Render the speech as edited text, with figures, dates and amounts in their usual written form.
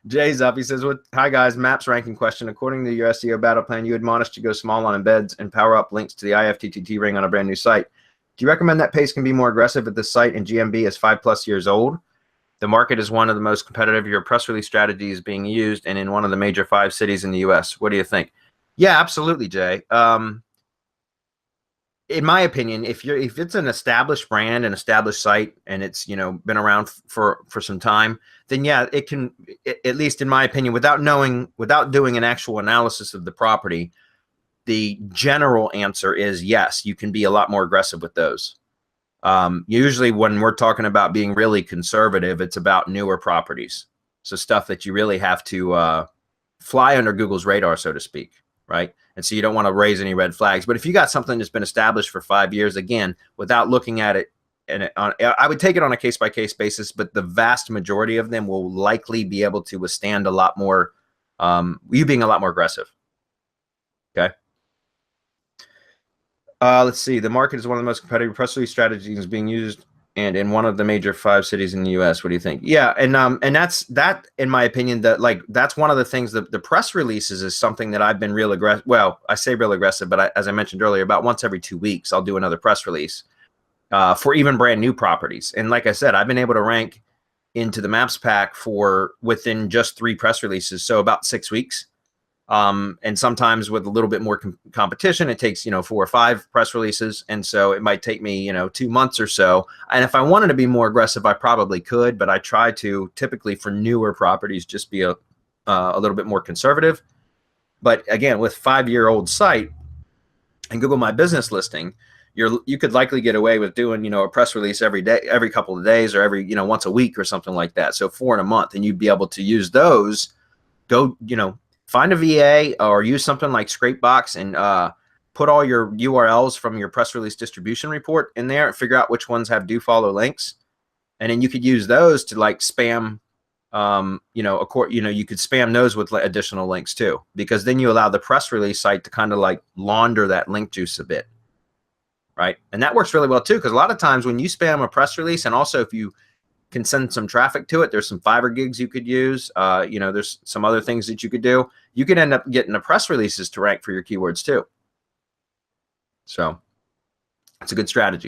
Jay's up. He says, "What? Hi guys, maps ranking question. According to your SEO battle plan, you admonish to go small on embeds and power up links to the ifttt ring on a brand new site. Do you recommend that pace can be more aggressive at this site, and GMB is 5+ years old? The market is one of the most competitive. Your press release strategy is being used, and in one of the major 5 cities in the U.S. What do you think?" Yeah, absolutely, Jay. In my opinion, if it's an established brand, an established site, and it's been around for some time, then yeah, it can, at least in my opinion, without doing an actual analysis of the property, the general answer is yes, you can be a lot more aggressive with those. Usually when we're talking about being really conservative, it's about newer properties, so stuff that you really have to fly under Google's radar, so to speak, right? And so you don't want to raise any red flags. But if you got something that's been established for 5 years, again, without looking at it, I would take it on a case-by-case basis, but the vast majority of them will likely be able to withstand a lot more, you being a lot more aggressive. Okay. Let's see. The market is one of the most competitive press release strategies being used, and in one of the major 5 cities in the U.S. What do you think? Yeah, and that, in my opinion, that's one of the things that the press releases is something that I've been real aggressive. Well, I say real aggressive, but as I mentioned earlier, about once every 2 weeks, I'll do another press release for even brand new properties. And like I said, I've been able to rank into the Maps pack for within just 3 press releases, so about 6 weeks. And sometimes with a little bit more competition, it takes 4 or 5 press releases, and so it might take me 2 months or so. And if I wanted to be more aggressive, I probably could, but I try to typically for newer properties just be a little bit more conservative. But again, with 5-year-old site and Google My Business listing, you could likely get away with doing a press release every day, every couple of days, or every once a week or something like that. So 4 in a month, and you'd be able to use those. Go find a VA or use something like Scrapebox and put all your URLs from your press release distribution report in there and figure out which ones have do follow links. And then you could use those to like spam, you could spam those with additional links too, because then you allow the press release site to kind of like launder that link juice a bit. Right. And that works really well too, because a lot of times when you spam a press release, and also if you can send some traffic to it, there's some Fiverr gigs you could use. There's some other things that you could do. You could end up getting the press releases to rank for your keywords too. So it's a good strategy.